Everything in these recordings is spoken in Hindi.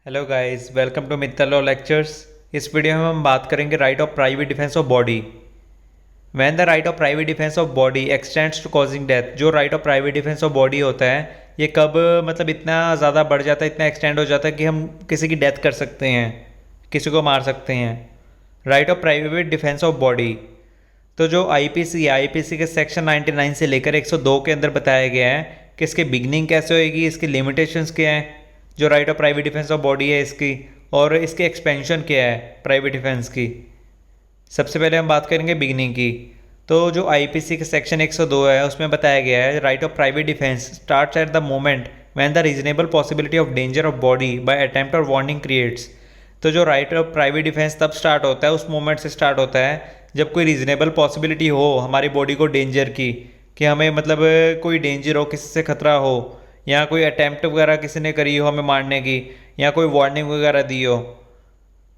Hello guys, welcome to Mittal law lectures. इस वीडियो में हम बात करेंगे right of private defence of body. When the right of private defence of body extends to causing death, जो right of private defence of body होता है ये कब मतलब इतना ज़्यादा बढ़ जाता है, इतना एक्सटेंड हो जाता है कि हम किसी की डेथ कर सकते हैं, किसी को मार सकते हैं। Right of private defence of body, तो जो आईपीसी है, आईपीसी के सेक्शन 99 से लेकर 102 के अंदर बताया गया है कि इसकी बिगनिंग कैसे होएगी, इसकी लिमिटेशंस क्या है, जो right of private defence of body है इसकी, और इसकी एक्सपेंशन क्या है प्राइवेट डिफेंस की। सबसे पहले हम बात करेंगे बिगनिंग की। तो जो आईपीसी के सेक्शन 102 है उसमें बताया गया है right of private defence starts at the moment when the reasonable possibility of danger of body by attempt और वार्निंग क्रिएट्स। तो जो राइट ऑफ प्राइवेट डिफेंस तब स्टार्ट होता है, उस मोमेंट से स्टार्ट होता है जब कोई रीजनेबल पॉसिबिलिटी हो हमारी बॉडी को डेंजर की, कि हमें मतलब कोई डेंजर हो, किसी से खतरा हो, या कोई अटैम्प्ट वगैरह किसी ने करी हो हमें मारने की, या कोई वार्निंग वगैरह दी हो।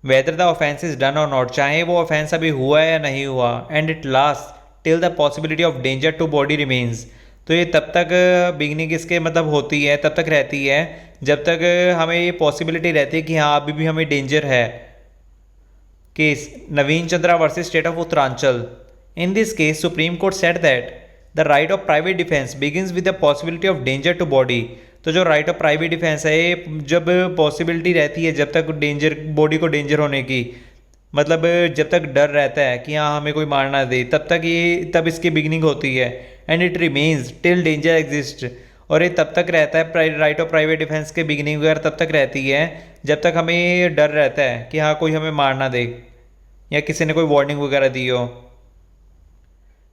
Whether the offence is done or not, चाहे वो ऑफेंस अभी हुआ है या नहीं हुआ, and it last till the possibility of danger to body remains. तो ये तब तक बिगनिंग इसके मतलब होती है, तब तक रहती है जब तक हमें ये पॉसिबिलिटी रहती है कि हाँ अभी भी हमें डेंजर है। Case Naveen Chandra versus state of Uttaranchal. In this case Supreme Court said that the right of private defence begins with the possibility of danger to body. तो जो राइट ऑफ प्राइवेट डिफेंस है ये जब पॉसिबिलिटी रहती है, जब तक डेंजर बॉडी को डेंजर होने की, मतलब जब तक डर रहता है कि हाँ हमें कोई मारना दे, तब इसकी बिगिनिंग होती है। And it remains till danger exist, और ये तब तक रहता है, राइट ऑफ प्राइवेट डिफेंस के बिगिनिंग वगैरह तब तक रहती है जब तक हमें डर रहता है कि हाँ कोई हमें मारना दे या किसी ने कोई वार्निंग वगैरह दी हो।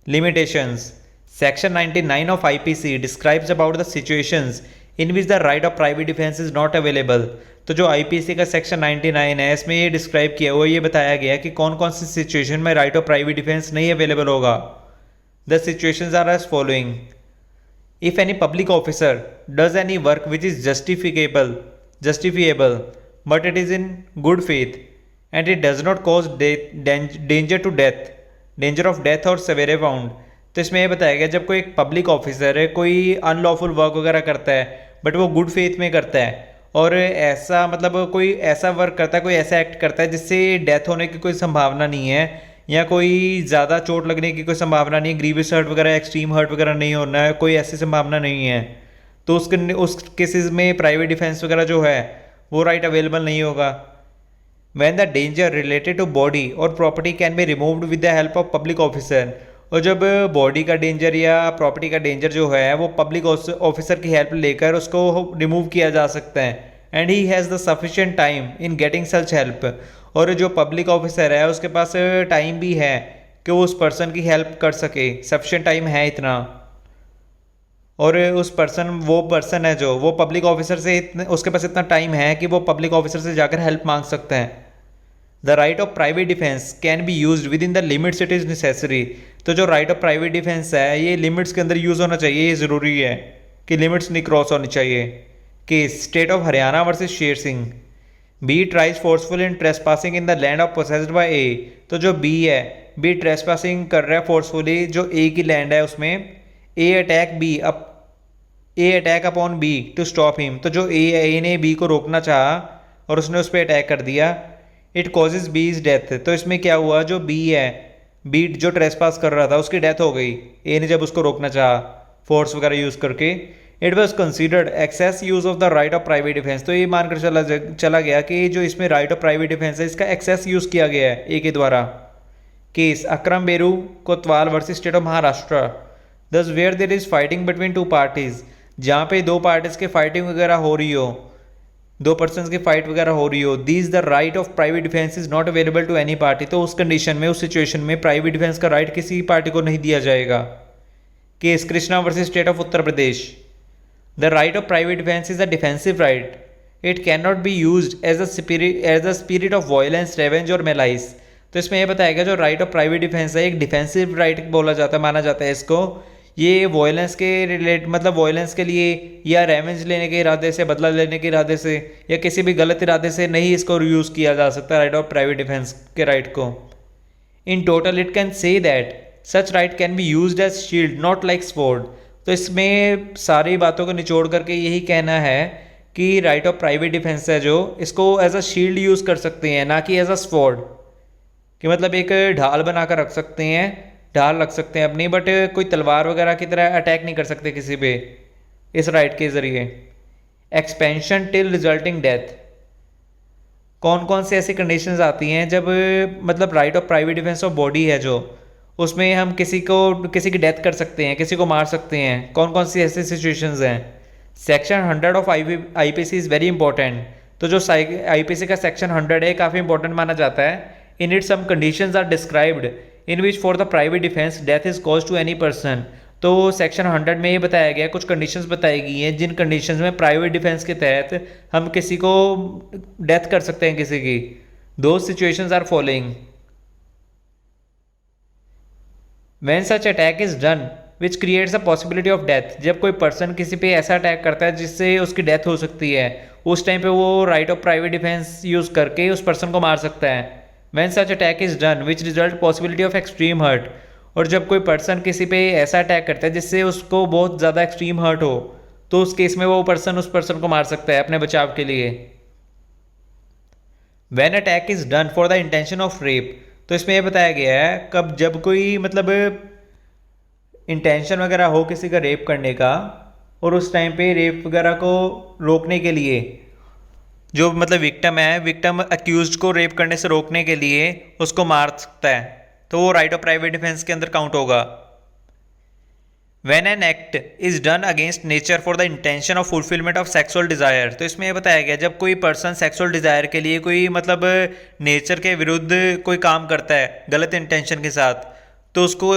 Limitations. Section 99 of IPC describes about the situations in which the right of private defence is not available. तो जो आईपीसी का सेक्शन 99 है इसमें ये डिस्क्राइब किया हुआ, ये बताया गया कि कौन कौन सी सिचुएशन में राइट ऑफ प्राइवेट डिफेंस नहीं अवेलेबल होगा। The situations are as following. If any public officer does any work which is justifiable but it is in good faith and it does not cause danger of death or severe wound। तो इसमें यह बताया गया जब कोई एक पब्लिक ऑफिसर है कोई अनलॉफुल वर्क वगैरह करता है बट वो गुड फेथ में करता है, और ऐसा मतलब कोई ऐसा वर्क करता है, कोई ऐसा एक्ट करता है जिससे डेथ होने की कोई संभावना नहीं है या कोई ज़्यादा चोट लगने की कोई संभावना नहीं है, ग्रीवियस हर्ट वगैरह, एक्सट्रीम हर्ट वगैरह नहीं होना है, कोई ऐसी संभावना नहीं है, तो उस केसेस में प्राइवेट डिफेंस वगैरह जो है वो राइट अवेलेबल नहीं होगा। When the danger related to body और property can be removed with the help of public officer, और जब बॉडी का डेंजर या प्रॉपर्टी का डेंजर जो है वो पब्लिक ऑफिसर की हेल्प लेकर उसको रिमूव किया जा सकता है, and he has the sufficient time in getting such help. और जो पब्लिक ऑफिसर है उसके पास टाइम भी है कि वो उस पर्सन की हेल्प कर सके, सफिशिएंट टाइम है इतना। और वो पर्सन है जो वो पब्लिक ऑफिसर से उसके पास इतना टाइम है कि वो पब्लिक ऑफिसर से जाकर हेल्प मांग सकते हैं। The right of private defence can be use with in the limits it is necessary. तो जो राइट ऑफ प्राइवेट डिफेंस है ये लिमिट्स के अंदर यूज़ होना चाहिए, ये ज़रूरी है कि लिमिट्स नहीं क्रॉस होनी चाहिए। कि state of Haryana versus Sher Singh. B tries forceful in trespassing in the land of possessed by A. तो जो बी है, बी ट्रेसपासिंग कर रहा है फोर्सफुली जो ए की लैंड है उसमें। A attack upon B to stop him. तो जो ए ने बी को रोकना चाहा और उसने उस पर अटैक कर दिया। It causes be is death. तो इसमें क्या हुआ, जो बी है, बी जो ट्रेसपास कर रहा था उसकी डेथ हो गई ए ने जब उसको रोकना चाहा फोर्स वगैरह यूज़ करके। It was considered excess use of the right of private defence. तो ये मानकर चला गया कि जो इसमें राइट ऑफ प्राइवेट डिफेंस है इसका एक्सेस यूज़ किया गया है ए के द्वारा। Case Akram बेरू Kotwal versus state of Maharashtra. Thus where there is fighting between two parties, जहाँ पे दो पार्टीज के फाइटिंग वगैरह हो रही हो, दो पर्सन की फाइट वगैरह हो रही हो, these the right of private defence is not available to any party. तो उस कंडीशन में, उस सिचुएशन में प्राइवेट डिफेंस का राइट किसी पार्टी को नहीं दिया जाएगा। Case Krishna versus state of Uttar Pradesh. The right of private defence is a defensive right. It can not be use as a spirit of violence, revenge और मेलाइस। तो इसमें यह बताया गया जो राइट ऑफ प्राइवेट डिफेंस है एक डिफेंसिव राइट बोला जाता है, माना जाता है इसको। ये वॉयलेंस के मतलब वॉयलेंस के लिए या रेवेंज लेने के इरादे से, बदला लेने के इरादे से, या किसी भी गलत इरादे से नहीं इसको यूज़ किया जा सकता राइट ऑफ प्राइवेट डिफेंस के राइट को। In total it can say that such right can be used as shield not like sword. तो इसमें सारी बातों को निचोड़ करके यही कहना है कि राइट ऑफ प्राइवेट डिफेंस है जो, इसको एज अ शील्ड यूज़ कर सकते हैं, ना कि एज अ स्वॉर्ड, कि मतलब एक ढाल बना कर रख सकते हैं, ढाल रख सकते हैं अपनी, बट कोई तलवार वगैरह की तरह अटैक नहीं कर सकते किसी पे इस राइट के ज़रिए। एक्सपेंशन टिल रिजल्टिंग डेथ, कौन कौन सी ऐसी कंडीशंस आती हैं जब मतलब right of private defence of body है जो, उसमें हम किसी की डेथ कर सकते हैं, किसी को मार सकते हैं, कौन कौन सी ऐसी सिचुएशंस हैं। Section 100 of IPC is very important. तो जो आईपीसी का सेक्शन 100 है काफ़ी इंपॉर्टेंट माना जाता है। In it some conditions are described in which for the private defence death is cause to any person. तो सेक्शन 100 में ये बताया गया, कुछ कंडीशंस बताई गई हैं जिन कंडीशंस में प्राइवेट डिफेंस के तहत हम किसी को डेथ कर सकते हैं किसी की। दो situations are following. When such attack is done which creates a possibility of death, जब कोई पर्सन किसी पे ऐसा अटैक करता है जिससे उसकी डेथ हो सकती है, उस टाइम पे वो right of private defence use करके उस पर्सन को मार सकता है। When such attack is done which result possibility of extreme hurt, और जब कोई पर्सन किसी पे ऐसा अटैक करता है जिससे उसको बहुत ज़्यादा एक्सट्रीम हर्ट हो, तो उस केस में वो पर्सन उस पर्सन को मार सकता है अपने बचाव के लिए। When attack is done for the intention of rape, तो इसमें यह बताया गया है कब जब कोई मतलब इंटेंशन वगैरह हो किसी का रेप करने का, और उस टाइम पे रेप वगैरह को रोकने के लिए जो मतलब विक्टिम है, विक्टिम अक्यूज्ड को रेप करने से रोकने के लिए उसको मार सकता है, तो वो राइट ऑफ प्राइवेट डिफेंस के अंदर काउंट होगा। When an act is done against nature for the intention of fulfillment of sexual desire, तो इसमें यह बताया गया जब कोई पर्सन सेक्सुअल डिज़ायर के लिए कोई मतलब नेचर के विरुद्ध कोई काम करता है गलत इंटेंशन के साथ, तो उसको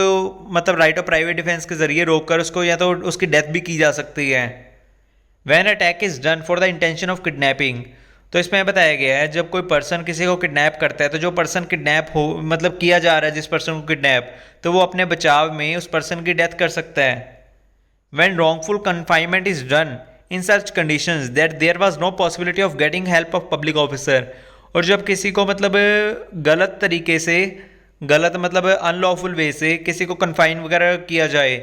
मतलब राइट ऑफ प्राइवेट डिफेंस के जरिए रोक कर उसको या तो उसकी डेथ भी की जा सकती है। When attack is done for the intention of kidnapping, तो इसमें बताया गया है जब कोई पर्सन किसी को किडनैप करता है, तो जो पर्सन किडनैप हो मतलब किया जा रहा है जिस पर्सन को किडनैप, तो वो अपने बचाव में उस पर्सन की डेथ कर सकता है। When wrongful confinement is done in such conditions that there was no possibility of getting help of public officer, और जब किसी को मतलब गलत तरीके से, गलत मतलब अनलॉफुल वे से किसी को कन्फाइन वगैरह किया जाए,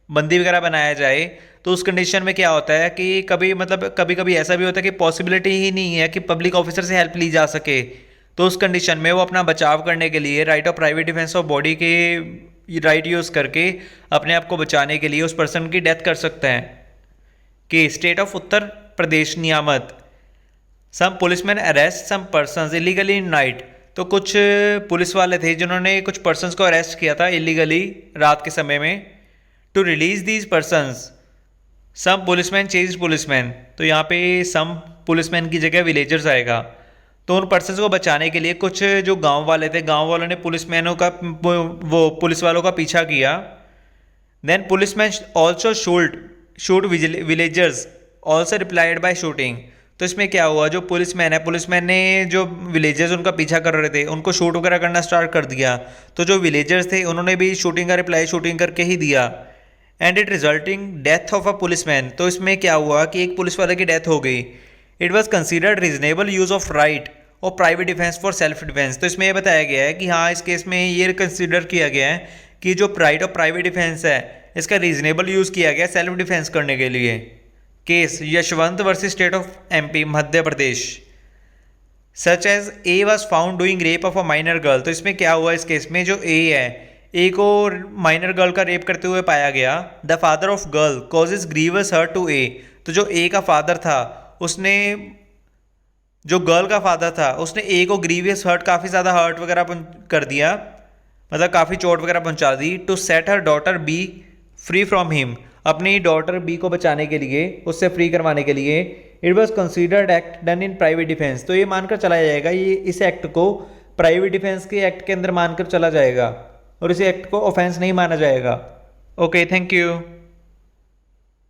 बंदी वगैरह बनाया जाए, तो उस कंडीशन में क्या होता है कि कभी कभी ऐसा भी होता है कि पॉसिबिलिटी ही नहीं है कि पब्लिक ऑफिसर से हेल्प ली जा सके, तो उस कंडीशन में वो अपना बचाव करने के लिए right of private defence of body के राइट यूज़ करके अपने आप को बचाने के लिए उस पर्सन की डेथ कर सकते हैं। कि state of Uttar Pradesh Niyamat, some policeman arrest some persons illegally in night, तो कुछ पुलिस वाले थे जिन्होंने कुछ पर्सन्स को अरेस्ट किया था इलीगली रात के समय में। To release these persons some policeman change policeman, तो यहाँ पे सम पुलिसमैन की जगह विलेजर्स आएगा। तो उन पर्सन्स को बचाने के लिए कुछ जो गांव वाले थे, गांव वालों ने पुलिसमैनों का वो पुलिस वालों का पीछा किया। Then policeman also shoot villagers also replied by shooting, तो इसमें क्या हुआ, जो पुलिसमैन है, पुलिसमैन ने जो विलेजर्स उनका पीछा कर रहे थे उनको शूट वगैरह करना स्टार्ट कर दिया, तो जो विलेजर्स थे उन्होंने भी शूटिंग का रिप्लाई शूटिंग करके ही दिया। And it resulting death of a policeman, तो इसमें क्या हुआ कि एक पुलिस वाले की डेथ हो गई। It was considered reasonable use of right और private defence for self defence, तो इसमें यह बताया गया है कि हाँ इस केस में ये कंसिडर किया गया है कि जो राइट ऑफ प्राइवेट डिफेंस है इसका रीजनेबल यूज़ किया गया सेल्फ डिफेंस करने के लिए। Case Yashwant versus state of MP Madhya Pradesh, such as A was found doing rape of a minor girl, तो इसमें क्या हुआ, इस केस में जो ए है, ए को माइनर गर्ल का रेप करते हुए पाया गया। The father of girl causes grievous hurt to A, तो जो ए का फादर था उसने, जो गर्ल का फादर था उसने ए को ग्रीवियस हर्ट, काफ़ी ज़्यादा हर्ट वगैरह कर दिया, मतलब काफ़ी चोट वगैरह पहुंचा दी। To set her daughter B free from him, अपनी डॉटर बी को बचाने के लिए, उससे फ्री करवाने के लिए। It was considered act done in private defence, तो ये मानकर चला जाएगा, ये इस एक्ट को प्राइवेट डिफेंस के एक्ट के अंदर मानकर चला जाएगा और इस एक्ट को ऑफेंस नहीं माना जाएगा। Okay, thank you.